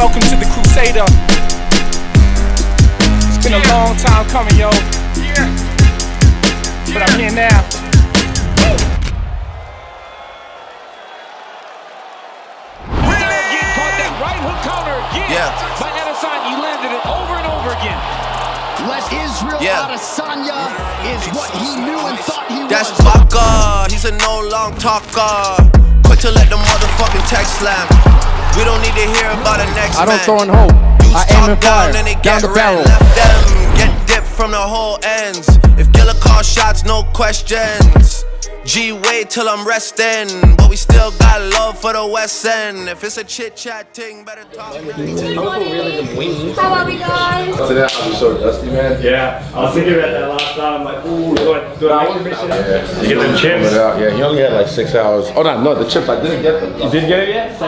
Welcome to the Crusader. It's been a long time coming, yo. But I'm here now. Caught that right hook counter again by Adesanya. He landed it over and over again. Israel Adesanya is what he knew and thought he was. That's Baka, he's a no long talker. Quick to let the motherfucking text slam. We don't need to hear about the next man. I don't throw in hope. I aim and fire. Down the barrel. Left them, get dipped from the whole ends. If Gilla calls shots, no questions. G, wait till I'm resting. But we still got love for the West End. If it's a chit-chat thing, better talk. How are we guys? Today I'm so dusty, man. Yeah, I was thinking about that last night. I'm like, ooh, do I make the mission? Yeah. You get them chips? Yeah, he only had like 6 hours. Oh, no, the chips, I didn't get them. You did get it yet?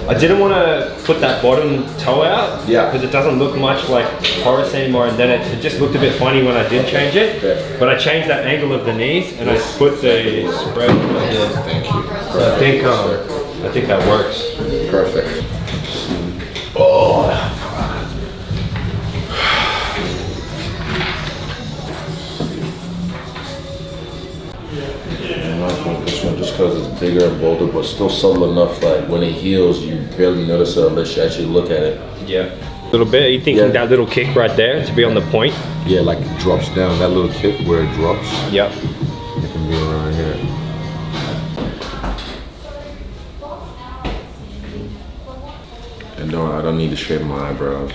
I didn't want to put that bottom toe out. Yeah. Because it doesn't look much like Horace anymore, and then it just looked a bit funny when I did change it. Yeah. But I changed that angle of the knees, and I put the spread like this. Thank you. I think that works. Perfect. Oh. This one just because it's bigger and bolder, but still subtle enough. Like when it heals, you barely notice it unless you actually look at it. Yeah. A little bit. Are you thinking that little kick right there to be on the point? Yeah, like it drops down. That little kick where it drops. Yep. It can be around here. And I don't need to straighten my eyebrows.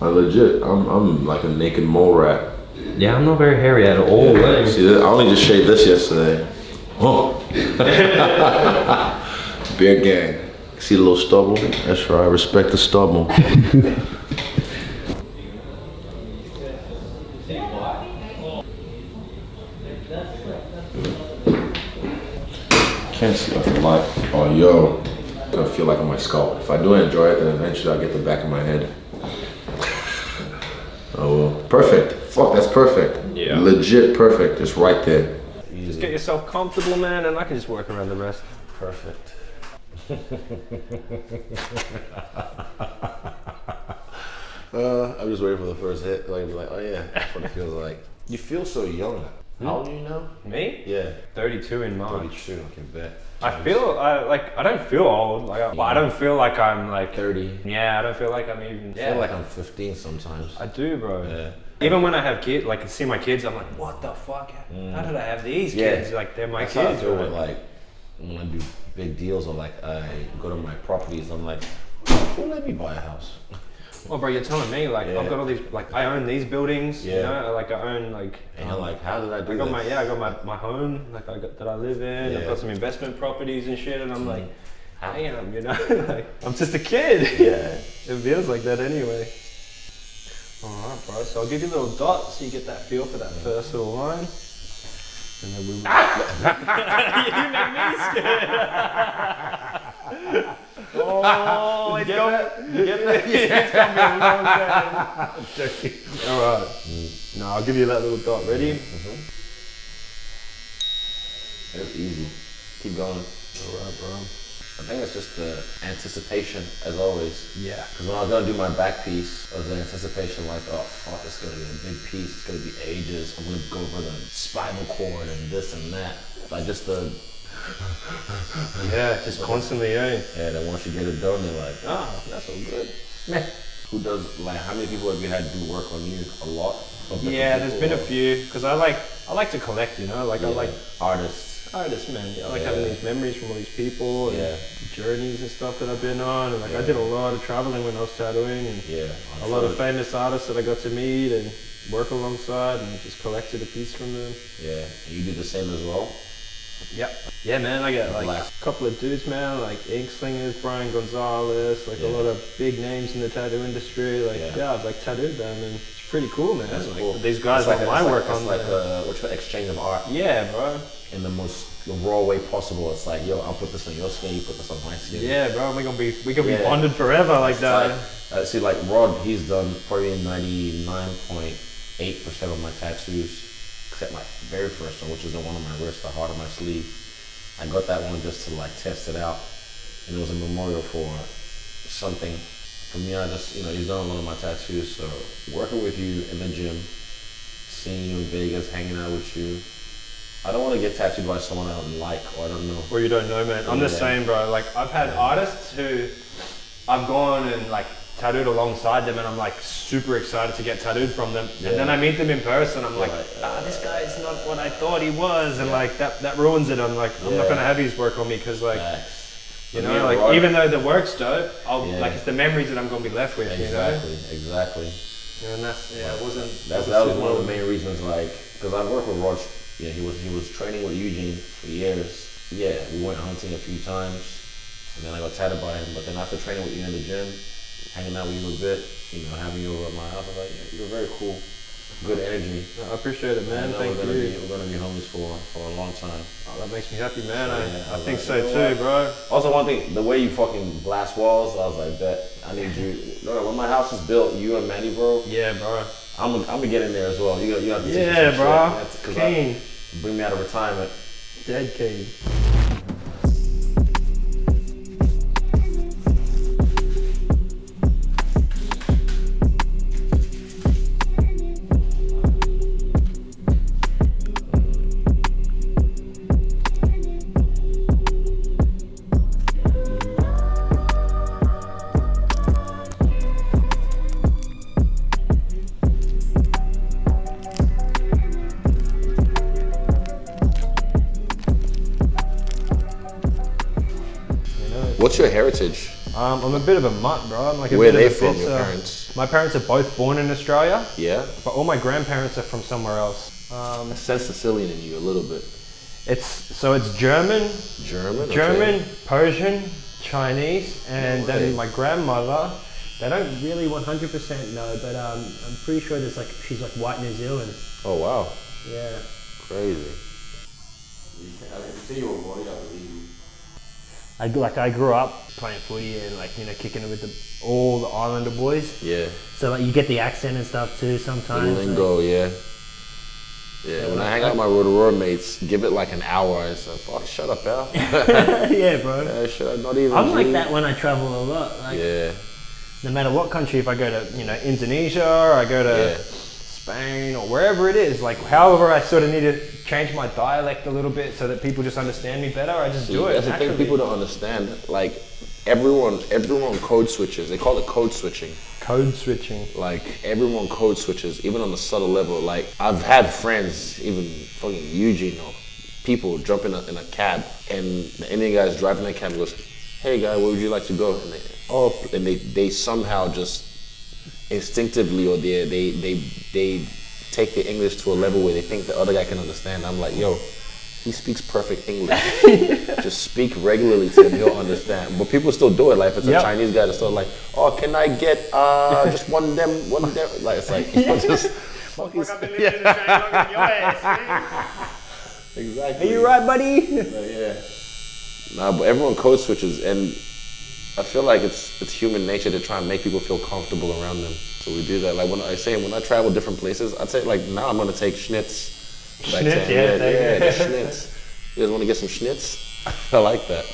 I'm like a naked mole rat. Yeah, I'm not very hairy at all. Yeah. See, I only just shaved this yesterday. Oh. Beard gang. See the little stubble? That's right, respect the stubble. Can't see nothing like, oh yo. I feel like on my scalp. If I do enjoy it, then eventually I'll get the back of my head. Oh well. Perfect. Fuck, that's perfect. Yeah. Legit perfect. It's right there. Just get yourself comfortable, man, and I can just work around the rest. Perfect. I'm just waiting for the first hit. Like, be like, oh yeah, that's what it feels like. You feel so young. How old are you now? Me? Yeah. 32 in March. 32, I can bet. I don't feel old. Like, I don't feel like I'm like 30. Yeah, I don't feel like I'm even. I feel like I'm 15 sometimes. I do, bro. Yeah. Even when I have kids, like I see my kids, I'm like, what the fuck? How did I have these kids? Like they're my That's how I kids. feel Right? with, like when I do big deals or like I go to my properties, I'm like, who let me buy a house? Well, bro, you're telling me like I've got all these, like I own these buildings. You know, like I own like. And you're like, how did I do this? I got my home like that I live in. I've got some investment properties and shit, and I'm like, damn, you know, like I'm just a kid. Yeah, it feels like that anyway. Alright, bro, so I'll give you a little dot so you get that feel for that first little line. And then we You make me scared. Oh, it's going to it's gonna be a long day. Alright. No, I'll give you that little dot. Ready? That's easy. Keep going. Alright, bro. I think it's just the anticipation, as always. Yeah. Because when I was gonna do my back piece, it was the anticipation like, oh fuck, it's gonna be a big piece, it's gonna be ages. I'm gonna go over the spinal cord and this and that. Like just the just constantly, Yeah, then once you get it done, they're like, that's so good. Who does, like, how many people have you had do work on you? A lot? Yeah, there's been a few, because I like to collect, you know, like I like artists, man. I like having these memories from all these people and journeys and stuff that I've been on. And like I did a lot of traveling when I was tattooing, and a lot of famous artists that I got to meet and work alongside, and just collected a piece from them. Yeah, and you do the same as well? Yep. Yeah, man, I got like a couple of dudes, man, like Ink Slingers, Brian Gonzalez, like a lot of big names in the tattoo industry. Like, I've like tattooed them, and it's pretty cool, man. That's like, cool. These guys want my work on like what's your exchange of art? Yeah, bro. In the most raw way possible. It's like, yo, I'll put this on your skin, you put this on my skin. Yeah, bro, we can be bonded forever like that. Like, see, like Rod, he's done probably 99.8% of my tattoos, except my very first one, which is the one on my wrist, the heart of my sleeve. I got that one just to like test it out, and it was a memorial for something For me, I just, he's done one of my tattoos, so working with you in the gym, seeing you in Vegas, hanging out with you, I don't want to get tattooed by someone I don't like or I don't know. Or you don't know, man. I'm the same, bro. Like, I've had artists who I've gone and like tattooed alongside them, and I'm like super excited to get tattooed from them. And then I meet them in person, I'm like, this guy is not what I thought he was, and like that ruins it. I'm like, I'm not gonna have his work on me because like, you know, like even though the work's dope, like it's the memories that I'm gonna be left with. Exactly. And that's it wasn't. That was one of the main reasons, like, because I worked with Rog. Yeah, he was training with Eugene for years. Yeah, we went hunting a few times, and then I got tattooed by him. But then after training with you in the gym, hanging out with you a bit, having you over at my house, I was like, you're very cool, good energy. I appreciate it, man. Thank you. We're gonna be homies for a long time. Oh, that makes me happy, man. I think so too, bro. Also, one thing, the way you fucking blast walls, I was like, I need you. No, when my house is built, you and Manny, bro. Yeah, bro. I'm gonna get in there as well. You have to teach me some bro. Shit. Keen. Bring me out of retirement. Dead keen. What's your heritage? I'm a bit of a mutt, bro. I'm like a Where bit are they of a from, pizza. your parents? My parents are both born in Australia. Yeah? But all my grandparents are from somewhere else. I sense Sicilian in you a little bit. It's German, Okay. Persian, Chinese, and then my grandmother. They don't really 100% know, but I'm pretty sure she's like white New Zealand. Oh wow. Yeah. Crazy. I can see you were born, I believe you. I grew up playing footy and kicking it with all the Islander boys. Yeah. So like you get the accent and stuff too sometimes. The lingo, yeah. Yeah, when I hang out with my road mates, give it like an hour and say, fuck, shut up, Al. Yeah, bro. Not even. I'm like that when I travel a lot. Like, yeah. No matter what country, if I go to Indonesia or I go to Spain or wherever it is, like however I sort of need to change my dialect a little bit so that people just understand me better, I just do it. That's the thing people don't understand. Like everyone code switches. They call it code switching. Code switching. Like everyone code switches, even on the subtle level. Like I've had friends, even fucking Eugene or people jump in a cab and the Indian guy's driving the cab and goes, hey guy, where would you like to go? And they somehow just instinctively or they take the English to a level where they think the other guy can understand. I'm like, yo, he speaks perfect English. Just speak regularly to him, he'll understand. But people still do it. Like if it's a Chinese guy that's still like, oh, can I get just one them? Like it's like, just fuck I've been living in the train longer than your ass. Exactly. Are you right, buddy? Yeah. Nah, but everyone code switches, and I feel like it's human nature to try and make people feel comfortable around them. So we do that. Like when I travel different places, I'd say like now I'm gonna take schnitz. Schnitz, schnitz. You guys want to get some schnitz? I like that.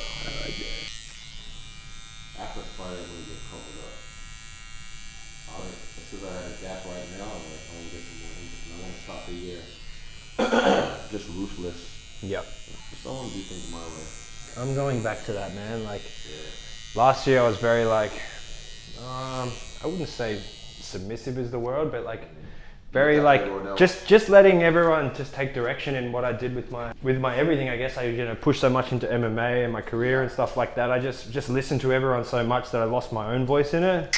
After Friday, I'm gonna get crumpled up. Since I had a gap right now, I'm like, I want to get some more interest, and I want to stop the year. Just ruthless. Yep. Just don't want to do things my way. I'm going back to that, man. Like last year, I was very like, I wouldn't say submissive is the word, but like very like just letting everyone just take direction in what I did with my everything. I guess I pushed so much into MMA and my career and stuff like that. I just listened to everyone so much that I lost my own voice in it.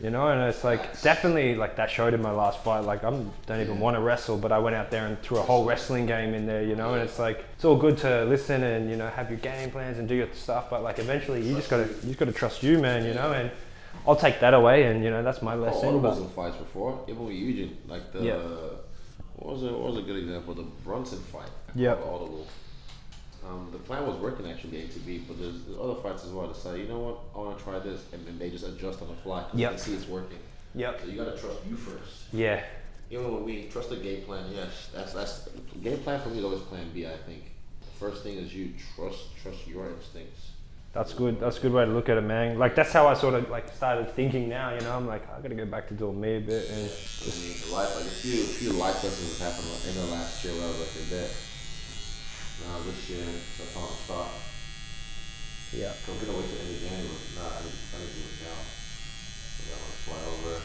And it's like definitely like that showed in my last fight. Like I don't even want to wrestle, but I went out there and threw a whole wrestling game in there, and it's like it's all good to listen and have your game plans and do your stuff, but like eventually you just gotta trust you, man, and I'll take that away, and that's my lesson. Audibles in fights before, even with Eugene, like the what was a good example? The Brunson fight. Yeah. Audible. The plan was working actually A to B, but there's other fights as well to say, you know what, I want to try this, and then they just adjust on the fly. Yep. They see it's working. Yep. So you gotta trust you first. Yeah. Even when we trust the game plan, yes, that's game plan for me is always plan B. I think the first thing is you trust your instincts. That's good. That's a good way to look at it, man. Like that's how I sort of like started thinking now. You know, I'm like, I gotta go back to doing me a bit. And life, like a few life lessons happened in the last year where I was like a bit. Now this year, that's how I start. yeah. I'm gonna wait till the end of January. Nah, I didn't do it now. I want to fly over.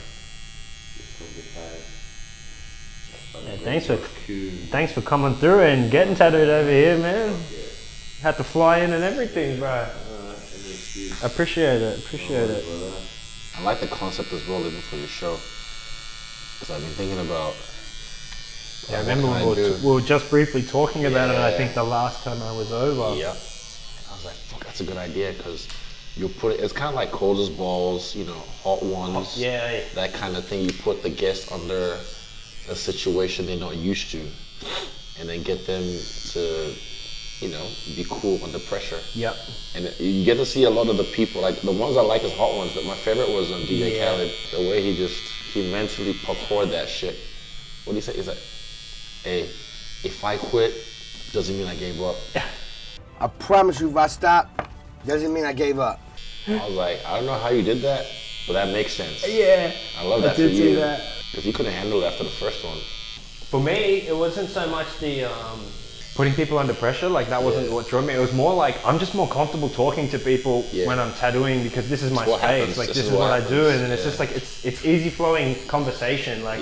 Just go get tired. Yeah, thanks for coming through and getting tattooed over here, man. Had to fly in and everything, bro. Appreciate it. I like the concept as well, even for your show. Because I've been thinking about. Yeah, I remember we were just briefly talking about it. I think the last time I was over. Yeah. I was like, fuck, that's a good idea because you put it. It's kind of like cold as balls, you know, hot ones. Yeah. That kind of thing. You put the guests under a situation they're not used to, and then get them to, you know, be cool under pressure. Yep. And you get to see a lot of the people, like the ones I like is hot ones, but my favorite was DJ Khaled. The way he mentally parkoured that shit. What do you say? He's like, hey, if I quit, doesn't mean I gave up. I promise you if I stop, doesn't mean I gave up. I was like, I don't know how you did that, but that makes sense. Yeah. I love that I did for see you. that. Because you couldn't handle it after the first one. For me, it wasn't so much the putting people under pressure, like that wasn't what drew me. It was more like, I'm just more comfortable talking to people when I'm tattooing because this is my space. Happens. Like this is what I do, and then it's just like, it's easy flowing conversation. Like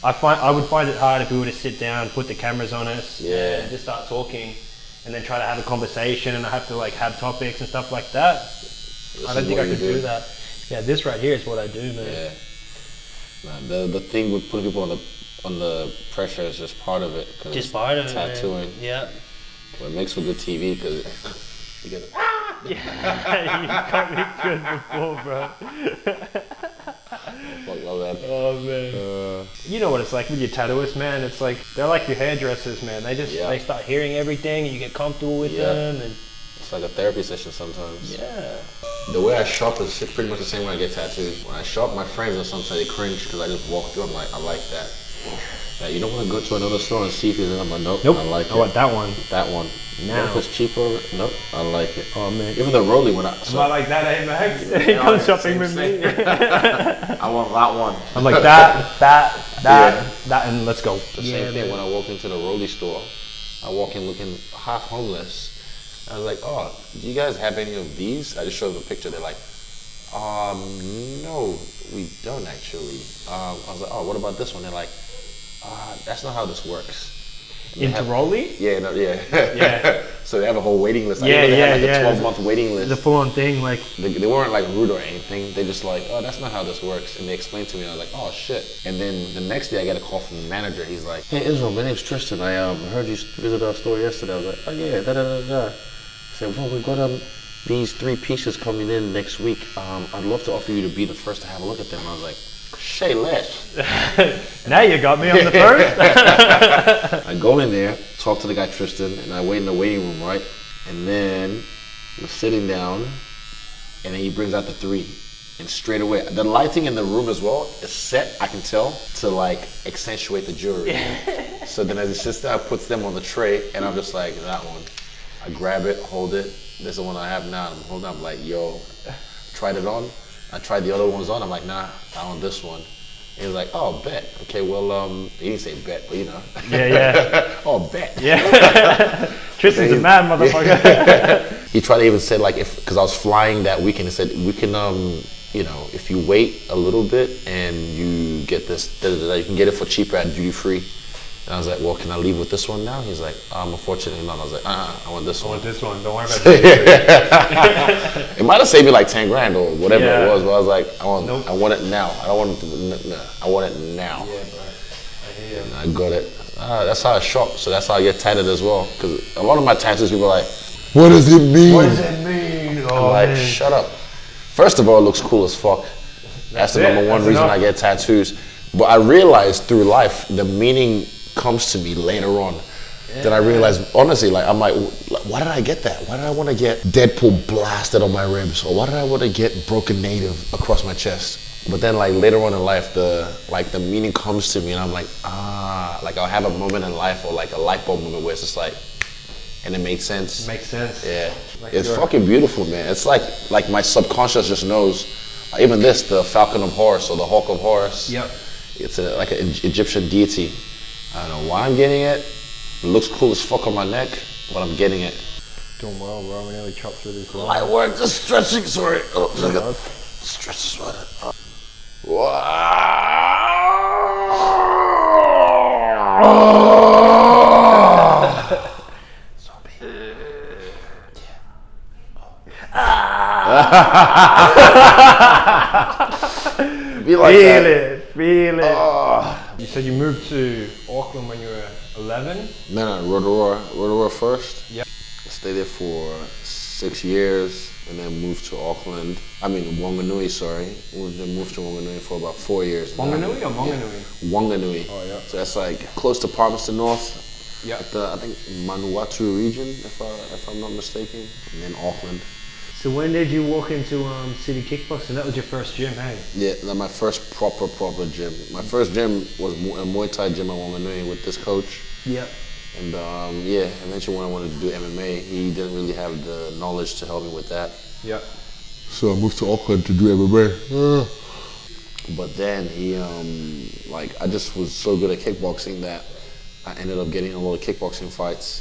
I would find it hard if we were to sit down, put the cameras on us and just start talking and then try to have a conversation and I have to like have topics and stuff like that. I don't think I could do that. Yeah, this right here is what I do, man. Yeah. The thing with putting people on the pressure is just part of it. Just part of tattooing. it, man. Yeah. Well, it makes for good TV because you get it. Yeah, you got me good before, bro. Oh man. You know what it's like with your tattooists, man. It's like they're like your hairdressers, man. They just they start hearing everything, and you get comfortable with them, and it's like a therapy session sometimes. Yeah. The way I shop is pretty much the same way I get tattooed. When I shop, my friends are sometimes they cringe because I just walk through. I'm like, I like that. Now, you don't want to go to another store and see if it's in. I'm like, nope. I like it. I want that one. That one. Now. If it's cheaper, nope. I like it. Oh man. Even the Rolly when I. Am I like that, eh, Max? He comes shopping with me. I want that one. I'm like that, and let's go. The same thing when I walk into the Rolly store. I walk in looking half homeless. I was like, oh, do you guys have any of these? I just showed them a picture. They're like, no, we don't actually. I was like, oh, what about this one? They're like, that's not how this works. Into Rolly? Yeah, no, yeah. So they have a whole waiting list. I think they had like a 12-month waiting list. The full-on thing, like. They weren't like rude or anything. They just like, oh, that's not how this works. And they explained to me, and I was like, oh shit. And then the next day I got a call from the manager. He's like, hey Israel, my name's Tristan. I heard you visit our store yesterday. I was like, oh yeah, da. I said, well, we've got these 3 pieces coming in next week. I'd love to offer you to be the first to have a look at them. I was like, say less. Now you got me on the first. I go in there, talk to the guy Tristan, and I wait in the waiting room, right? And then we're sitting down, and then he brings out the 3. And straight away, the lighting in the room as well is set, I can tell, to like accentuate the jewelry. So then as he sits there, I puts them on the tray, and I'm just like, that one. I grab it, hold it. This is the one I have now. I'm holding. I'm like, yo, tried it on. I tried the other ones on. I'm like, nah, I want this one. And he was like, oh, bet. Okay, well, he didn't say bet, but you know. Yeah. Oh, bet. Yeah. Tristan's a mad motherfucker. He tried to even say like, because I was flying that weekend, he said we can, you know, if you wait a little bit and you get this, you can get it for cheaper at duty free. And I was like, well, can I leave with this one now? He's like, unfortunately not. I was like, I want this one. I want this one. Don't worry about it. It might have saved me like 10 grand or whatever it was, but I was like, I want it now. I don't want it to, I want it now. Yeah, bro. I hear you. And I got it. That's how I shop. So that's how I get tatted as well. Because a lot of my tattoos, people are like, what does it mean? What does it mean? I'm like, shut up. First of all, it looks cool as fuck. That's the number one reason I get tattoos. But I realized through life, the meaning comes to me later on. Then I realized, honestly, like I'm like, why did I get that? Why did I want to get Deadpool blasted on my ribs? Or why did I want to get broken native across my chest? But then like later on in life, the meaning comes to me and I'm like, like I'll have a moment in life or like a light bulb moment where it's just like, and it made sense. Makes sense. Yeah, Like it's your- fucking beautiful, man. It's like my subconscious just knows. Even this, the Falcon of Horus or the Hawk of Horus. Yep. It's like an Egyptian deity. I don't know why I'm getting it. It looks cool as fuck on my neck, but I'm getting it. Doing well, bro. We nearly chopped through this line. Light work, just stretching. Sorry. Oh, look at stretch this one. Feel it. You said you moved to Auckland when you were 11? No, Rotorua first. Yep. I stayed there for 6 years and then moved to Auckland. I mean, Wanganui, sorry. Moved to Wanganui for about 4 years. Wanganui or Monganui? Yeah. Wanganui. Oh, yeah. So that's like close to Palmerston North. Yeah. At the, I think, Manawatu region, if I'm not mistaken. And then Auckland. So when did you walk into City Kickboxing? That was your first gym, hey? Yeah, that's my first proper gym. My first gym was a Muay Thai gym at Wanganui with this coach. Yeah. And yeah, eventually when I wanted to do MMA, he didn't really have the knowledge to help me with that. Yeah. So I moved to Auckland to do MMA. But then he, I just was so good at kickboxing that I ended up getting a lot of kickboxing fights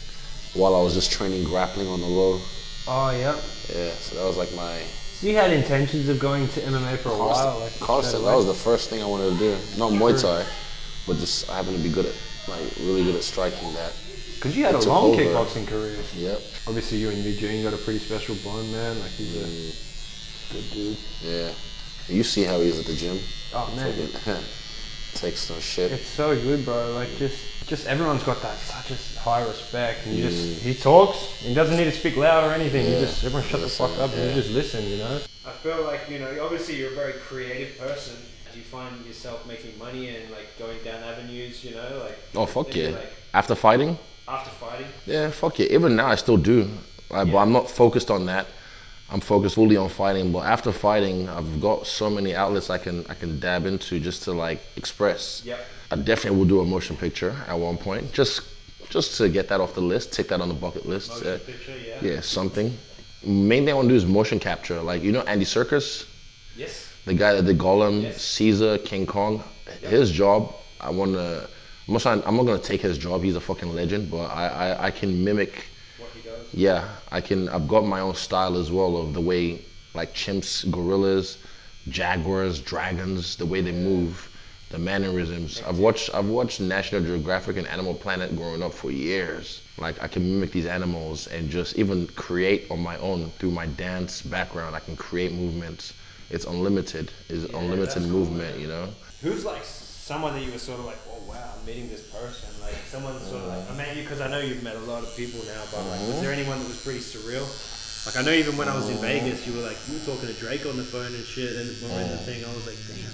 while I was just training grappling on the low. Oh, yeah. Yeah, so that was like my... So you had intentions of going to MMA for a while? Like Constant. That was the first thing I wanted to do. Not Muay Thai, but just I happened to be good at, really good at striking that. Because you had a long kickboxing career. Yep. Obviously you and Eugene got a pretty special bond, man. Like he's a good dude. Yeah. You see how he is at the gym. Oh, man. Takes no shit. It's so good, bro. Like just everyone's got that such a high respect. And you just, he talks, he doesn't need to speak loud or anything. Yeah. You just, everyone shut the fuck up and you just listen, you know? I feel like, obviously you're a very creative person. Do you find yourself making money and like going down avenues, like... Oh, fuck maybe, yeah. like, After fighting? after fighting? Yeah, fuck yeah. Even now I still do. But I'm not focused on that. I'm focused fully on fighting. But after fighting, I've got so many outlets I can dab into just to like express. Yep. I definitely will do a motion picture at one point. Just to get that off the list, take that on the bucket list. Motion picture, yeah. Yeah, something. Main thing I want to do is motion capture. Like, Andy Serkis? Yes. The guy that did Gollum, Yes. Caesar, King Kong. Yep. His job, I'm not gonna take his job, he's a fucking legend, but I can mimic What he does. Yeah, I've got my own style as well of the way like chimps, gorillas, jaguars, dragons, the way they move, the mannerisms. I've watched National Geographic and Animal Planet growing up for years. Like I can mimic these animals and just even create on my own through my dance background. I can create movements. It's unlimited. It's unlimited movement, Who's like someone that you were sort of like, oh wow, I'm meeting this person, like someone sort of like, I mean, because I know you've met a lot of people now, but like, was there anyone that was pretty surreal? Like I know even when I was in Vegas, you were talking to Drake on the phone and shit, and when we were in the thing, I was like, damn,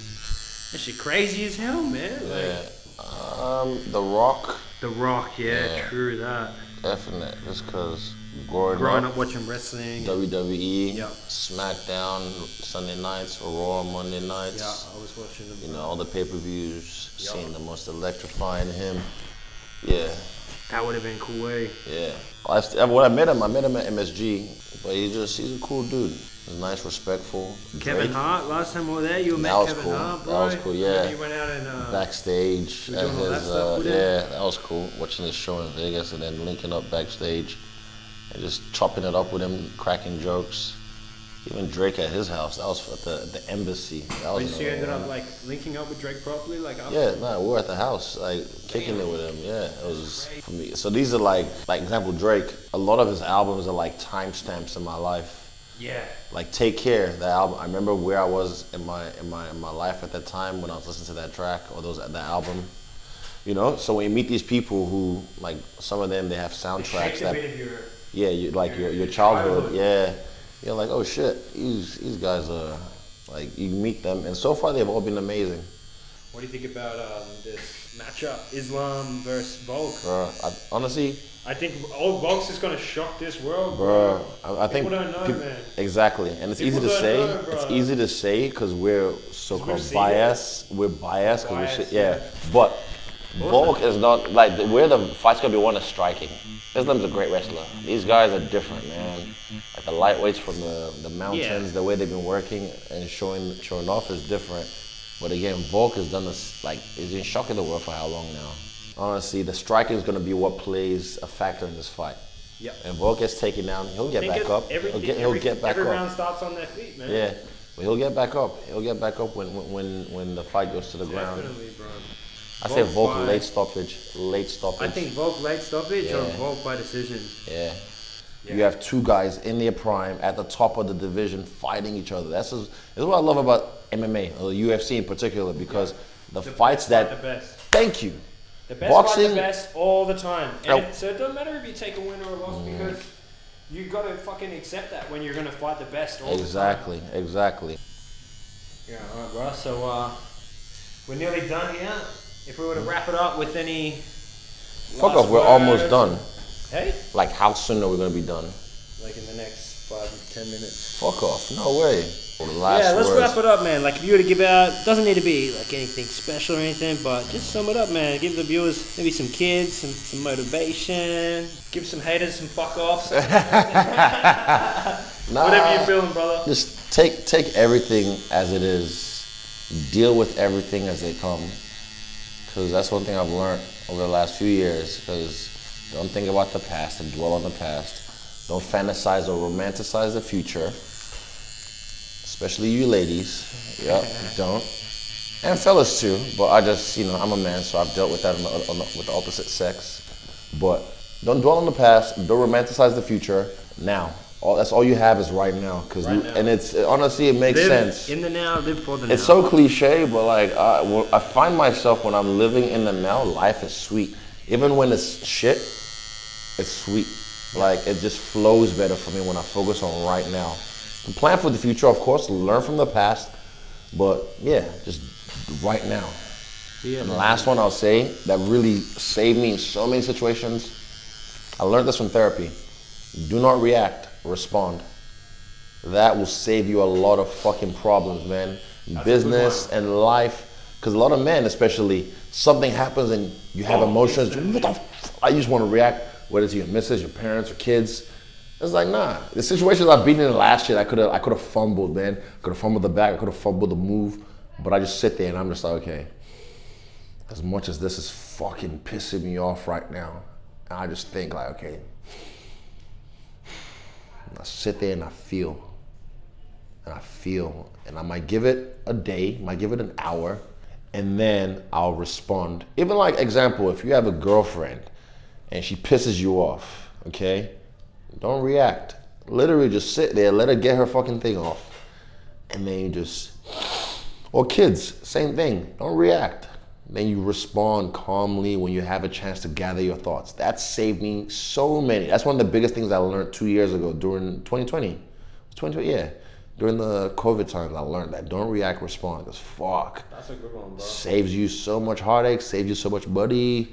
that shit crazy as hell, man. Like, The Rock. The Rock, yeah. True that. Definite, just because growing up watching wrestling. WWE, Yeah. SmackDown, Sunday nights, Raw, Monday nights. Yeah, I was watching them. All the pay-per-views, seeing the most electrifying him. Yeah. That would have been cool, eh? Yeah. When I met him at MSG, but he's a cool dude. He's nice, respectful. Kevin Drake, Hart, last time we were there, you met that was Kevin cool. Hart, bro. That was cool, yeah. You went out and Backstage you at doing all that his, stuff with him? yeah, that was cool. Watching his show in Vegas and then linking up backstage and just chopping it up with him, cracking jokes. Even Drake at his house, that was at the embassy. That was so you ended up like linking up with Drake properly, like after? Yeah, no, we were at the house, like kicking it with him. Yeah, it was for me. So these are like example, Drake. A lot of his albums are like timestamps in my life. Yeah. Like Take Care, the album. I remember where I was in my life at that time when I was listening to that track or that album. So when you meet these people who like some of them, they have soundtracks that. Your childhood. Yeah. You're like, oh shit, these guys are, like, you meet them, and so far they've all been amazing. What do you think about this matchup, Islam versus Volk? Honestly, I think Volk's is gonna shock this world, bro. I think people don't know, man. Exactly, and it's easy to say. It's easy to say because we're so-called biased. We're biased because we're shit. Yeah, but Volk is not like where the fight's gonna be won is striking. Islam's a great wrestler. These guys are different, man. Like the lightweights from the mountains, the way they've been working and showing off is different. But again, Volk has done this, like, he's been shocking the world for how long now? Honestly, the striking is gonna be what plays a factor in this fight. Yep. And Volk gets taken down, he'll get back up. He'll get back every up. round starts on their feet, man. Yeah, but he'll get back up. He'll get back up when the fight goes to the ground. Definitely, bro. I say Volk late stoppage. I think Volk late stoppage or Volk by decision. Yeah. You have two guys in their prime at the top of the division fighting each other. This is what I love about MMA, or the UFC in particular, because the fights that... The best. Thank you. The best Boxing, fight the best all the time. And so it doesn't matter if you take a win or a loss because you got to fucking accept that when you're going to fight the best all the time. Exactly. Yeah, all right, bro. So we're nearly done here. If we were to wrap it up with any fuck off, we're almost done. Hey? Like how soon are we going to be done? Like in the next 5 to 10 minutes. Fuck off, no way. Let's wrap it up, man. Like if you were to give out, doesn't need to be like anything special or anything, but just sum it up, man. Give the viewers maybe some kids, some motivation. Give some haters some fuck offs. Whatever you're feeling, brother. Just take everything as it is. Deal with everything as they come. Because that's one thing I've learned over the last few years. Because don't think about the past and dwell on the past. Don't fantasize or romanticize the future. Especially you ladies. Yep, don't. And fellas too. But I just, I'm a man, so I've dealt with that with the opposite sex. But don't dwell on the past. Don't romanticize the future. Now. That's all you have is right now. And it's honestly, it makes sense. In the now, live for the now. It's so cliche, but like I find myself when I'm living in the now, life is sweet. Even when it's shit, it's sweet. Like it just flows better for me when I focus on right now. And plan for the future, of course, learn from the past, but yeah, just right now. And the last one I'll say that really saved me in so many situations, I learned this from therapy. Do not react. Respond. That will save you a lot of fucking problems, man. Business and life. Because a lot of men, especially, something happens and you have emotions. What the I just want to react, whether it's your missus, your parents, or kids. It's like, nah. The situations I've been in last year, I could have fumbled, man. I could have fumbled the back, I could have fumbled the move. But I just sit there and I'm just like, okay, as much as this is fucking pissing me off right now, and I just think like, okay, I sit there and I feel, and I might give it a day, might give it an hour, and then I'll respond. Even like example, if you have a girlfriend and she pisses you off, okay, don't react. Literally just sit there, let her get her fucking thing off, and then you just, or kids, same thing, don't react. Then you respond calmly when you have a chance to gather your thoughts. That saved me so many. That's one of the biggest things I learned 2 years ago during 2020. During the COVID times, I learned that. Don't react, respond. Because fuck. That's a good one, bro. Saves you so much heartache, saves you so much money. You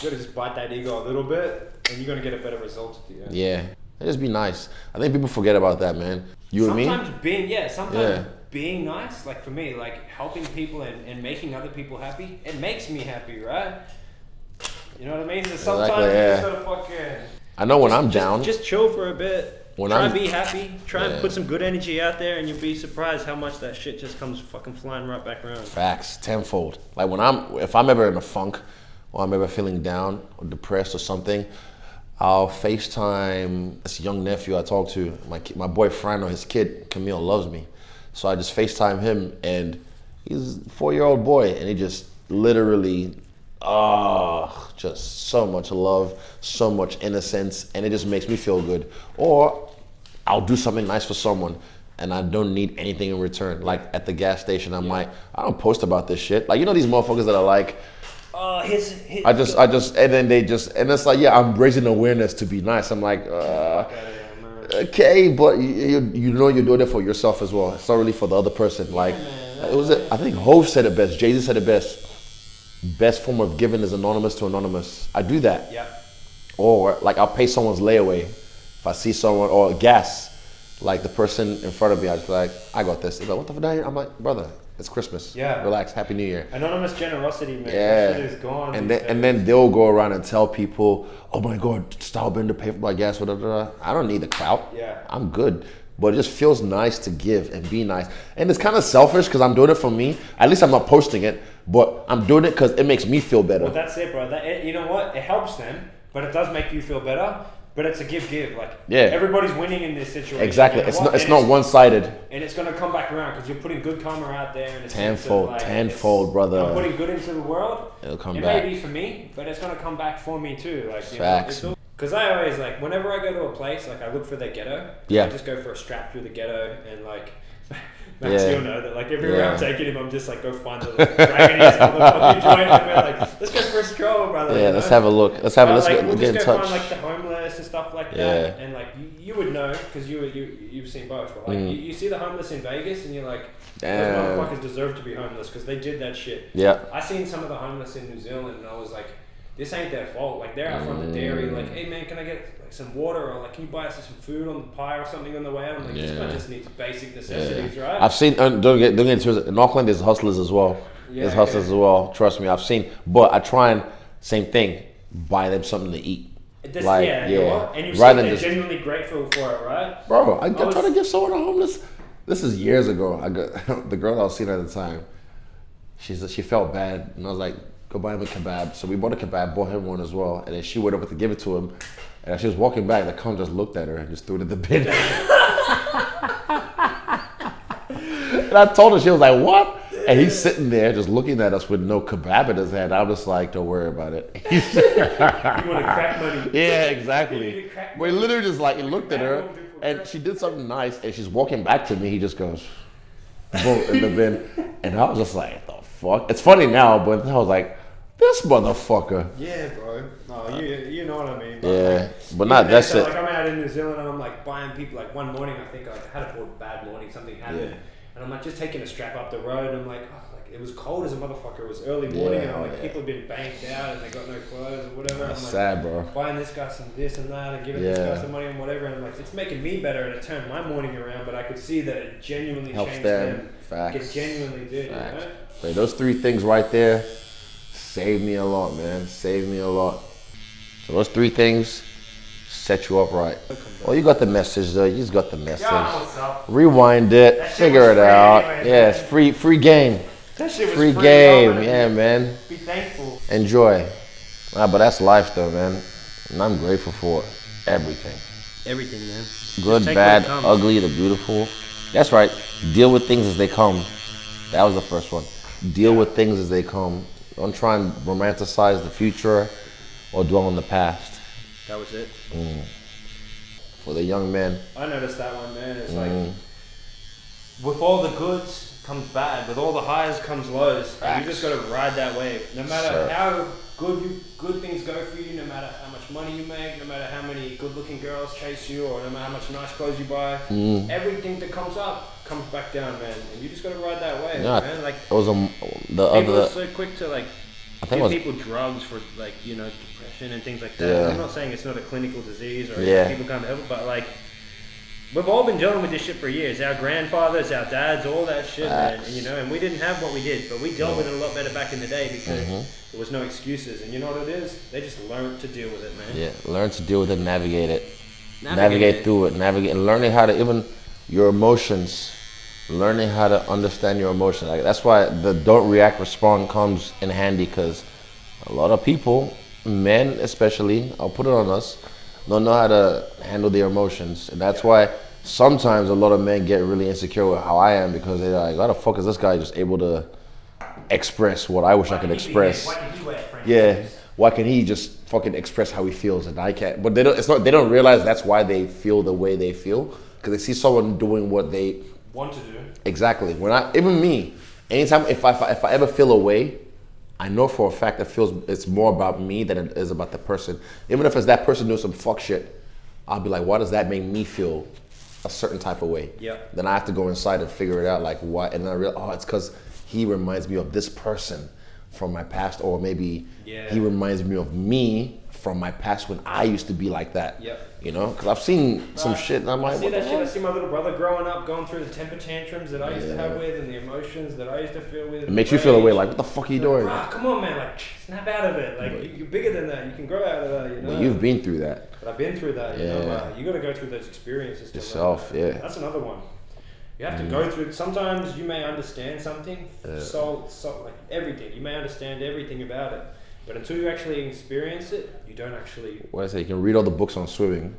gotta just bite that ego a little bit, and you're gonna get a better result at the end. Yeah. Just be nice. I think people forget about that, man. Sometimes being nice, like for me, like helping people and making other people happy, it makes me happy, right? You know what I mean? So sometimes you just gotta fucking... I know when I'm down. Just chill for a bit. Try and be happy. Try and put some good energy out there, and you'll be surprised how much that shit just comes fucking flying right back around. Facts, tenfold. Like if I'm ever in a funk, or I'm ever feeling down or depressed or something, I'll FaceTime this young nephew I talk to, my boyfriend or his kid, Camille, loves me. So I just FaceTime him, and he's a 4-year-old boy, and he just literally, just so much love, so much innocence, and it just makes me feel good. Or I'll do something nice for someone, and I don't need anything in return. Like at the gas station, I don't post about this shit. Like, these motherfuckers that are like, and it's like, I'm raising awareness to be nice. I'm like, okay, but you know you're doing it for yourself as well. It's not really for the other person. Like, I think Hov said it best. Jay-Z said it best. Best form of giving is anonymous to anonymous. I do that. Yeah. Or like I'll pay someone's layaway if I see someone, or gas. Like the person in front of me, I just like, I got this. He's like, what the fuck? I'm like, brother, It's Christmas. Yeah. Relax. Happy New Year. Anonymous generosity, man. Yeah. That shit is gone. And these then they'll go around and tell people, oh my God, Stylebender paid for my gas, whatever. I don't need the clout. Yeah. I'm good. But it just feels nice to give and be nice. And it's kind of selfish because I'm doing it for me. At least I'm not posting it, but I'm doing it because it makes me feel better. Well, that's it, bro. You know what? It helps them, but it does make you feel better. But it's a give. Like, everybody's winning in this situation. Exactly. You know it's not one-sided. And it's going to come back around because you're putting good karma out there. And it's tenfold, brother. I'm putting good into the world. It'll come back. It may be for me, but it's going to come back for me too. Like, Facts. Because I always, like, whenever I go to a place, like, I look for their ghetto. Yeah. I just go for a strap through the ghetto and, like, Max, you'll know that, like, everywhere I'm taking him, I'm just like, go find the dragonese motherfucking joint, and we're like, let's go for a stroll, brother. Yeah, let's have a look. Let's get in just touch. Find, like, the homeless and stuff like that, and like you would know because you've seen both. But, like, you see the homeless in Vegas, and you're like, those motherfuckers deserve to be homeless because they did that shit. Yeah. I seen some of the homeless in New Zealand, and I was like, this ain't their fault. Like, they're out from the dairy, like, hey man, can I get like some water, or like, can you buy us some food on the pie or something on the way out? I'm like, this guy just needs basic necessities, right? I've seen. Don't get twisted. In Auckland, there's hustlers as well. There's hustlers as well. Trust me, I've seen. But I try and same thing, buy them something to eat. You know what? And you see they're genuinely grateful for it, right? Bro, I try to give someone a homeless. This is years ago. I got the girl I was seeing at the time. She felt bad, and I was like, go buy him a kebab. So we bought a kebab, bought him one as well, and then she went over to give it to him. And as she was walking back, the cunt just looked at her and just threw it in the bin. And I told her, she was like, what? And he's sitting there just looking at us with no kebab in his hand. I'm just like, don't worry about it. You want to crack money. Yeah, exactly. But he literally just like, he looked at her and she did something nice and she's walking back to me. He just goes, boom, in the bin. And I was just like, the fuck? It's funny now, but I was like, this motherfucker. Yeah, bro. No, you know what I mean. But yeah, but not that shit. Like, I'm out in New Zealand and I'm like buying people. Like, one morning, I think I had a bad morning. Something happened, and I'm like just taking a strap up the road. And I'm like, it was cold as a motherfucker. It was early morning, and I'm like, people have been banked out and they got no clothes or whatever. That's I'm like, sad, bro. Buying this guy some this and that, and giving this guy some money and whatever. And I'm like, it's making me better, and it turned my morning around. But I could see that it genuinely helps changed them. Facts. It genuinely did. Facts. You know? But those three things right there saved me a lot, man. Saved me a lot. So those three things set you up right. Well, you got the message though. You just got the message. What's up? Rewind it, figure it out. Anyway, yeah, it's free game. That shit was free game. Yeah, man. man. Be thankful. Enjoy. But that's life though, man. And I'm grateful for everything. Everything, man. Good, bad, ugly, the beautiful. That's right. Deal with things as they come. That was the first one. Deal with things as they come. Don't try and romanticize the future or dwell on the past. That was it. For the young men. I noticed that one, man. It's like, with all the goods comes bad. With all the highs comes lows. And you just got to ride that wave. No matter how good things go for you, no matter how much money you make, no matter how many good-looking girls chase you, or no matter how much nice clothes you buy, everything that comes up comes back down, man. And you just got to ride that wave, man. Like, it was people are so quick to like give people drugs for, like, you know, depression and things like that. Yeah. I'm not saying it's not a clinical disease or people can't help it, but like, we've all been dealing with this shit for years. Our grandfathers, our dads, all that shit, man. And, you know, and we didn't have what we did, but we dealt with it a lot better back in the day because there was no excuses. And you know what it is? They just learned to deal with it, man. Yeah, learn to deal with it, navigate it. Navigate through it, and learning how to, even your emotions, learning how to understand your emotions. Like, that's why the don't react, respond comes in handy, because a lot of people, men especially, I'll put it on us, don't know how to handle their emotions. And that's why sometimes a lot of men get really insecure with how I am, because they're like, how the fuck is this guy just able to express what I wish I could express? Why can he wear friends? Yeah, why can he just fucking express how he feels and I can't? But they don't realize that's why they feel the way they feel, because they see someone doing what they want to do. Exactly. Even me, anytime if I ever feel a way, I know for a fact it's more about me than it is about the person. Even if it's that person doing some fuck shit, I'll be like, why does that make me feel a certain type of way? Yeah. Then I have to go inside and figure it out, like why. And then I realize, it's because he reminds me of this person from my past, or maybe Yeah. he reminds me of me from my past when I used to be like that. Yep. You know, because I've seen some shit and I'm I like, see what that the shit. I hell? see my little brother growing up, going through the temper tantrums that I used to have with, and the emotions that I used to feel with. It makes you feel away, like, what the fuck are you doing? Bruh, come on, man! Like, snap out of it. Like, you're bigger than that. You can grow out of that. You know. But you've been through that. But I've been through that. You Yeah. know, you got to go through those experiences to Yourself, learn. yeah. That's another one. You have to go through. Sometimes you may understand something, so like everything. You may understand everything about it, but until you actually experience it, you don't actually. What I say, you can read all the books on swimming,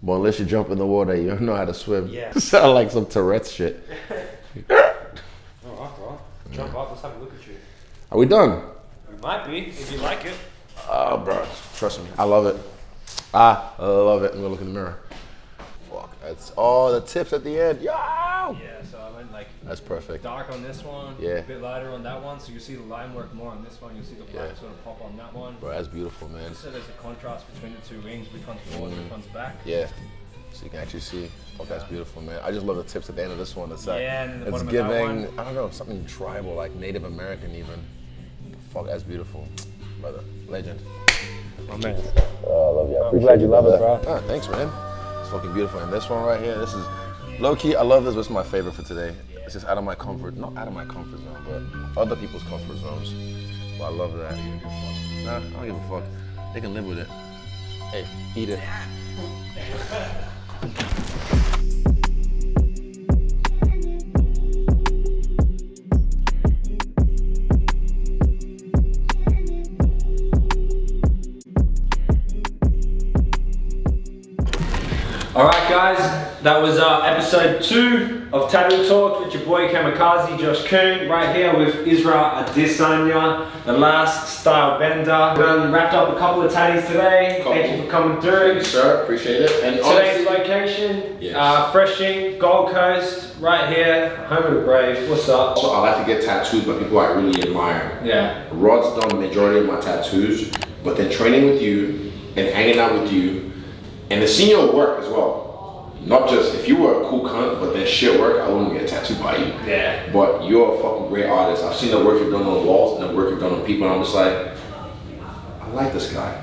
but unless you jump in the water, you don't know how to swim. Yeah. Sound like some Tourette's shit. Alright, bro. Jump up. Let's have a look at you. Are we done? You might be if you like it. Oh, bro, trust me, I love it. I love it. I'm gonna look in the mirror. Fuck, that's all the tips at the end. Yo! Yeah, so I went like That's perfect. dark on this one, Yeah. a bit lighter on that one, so you see the line work more on this one, you'll see the black sort of pop on that one. Bro, that's beautiful, man. So there's a contrast between the two wings, which one's forward, which one's back. Yeah. So you can actually see. Fuck, that's beautiful, man. I just love the tips at the end of this one. It's like, Yeah, and then the it's bottom of that giving, one. I don't know, something tribal, like Native American even. Fuck, that's beautiful. Brother, legend. My man. Oh, I love you. I'm glad you love it, bro. Ah, thanks, man. It's fucking beautiful. And this one right here, this is low key. I love this. This is my favorite for today. It's just out of my comfort, not out of my comfort zone, but other people's comfort zones. But I love that. Nah, I don't give a fuck. They can live with it. Hey, eat it. Alright guys, that was episode 2 of Tattoo Talk with your boy Kamikaze, Josh Kuhn, right here with Israel Adesanya, the last style bender. We done wrapped up a couple of tatties today. Thank you for coming through. Thanks, sir. Appreciate it. And Today's honestly, location, Yes. Phresh Ink, Gold Coast, right here, home of the Brave. What's up? also, I like to get tattooed by people I really admire. Yeah. Rod's done the majority of my tattoos, but then training with you and hanging out with you and the seeing your work as well. Not just, if you were a cool cunt, but then shit work, I wouldn't get tattooed by you. Yeah. But you're a fucking great artist. I've seen the work you've done on walls and the work you've done on people, and I'm just like, I like this guy.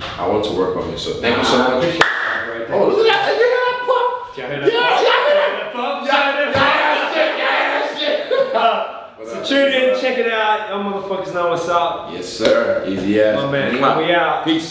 I want to work with him, so thank you so much. Oh, look at that. Did you hear that pop? Did you hear that pop? So tune in, check it out. Y'all motherfuckers know what's up. Yes, sir. Easy ass. My man, we out. Peace.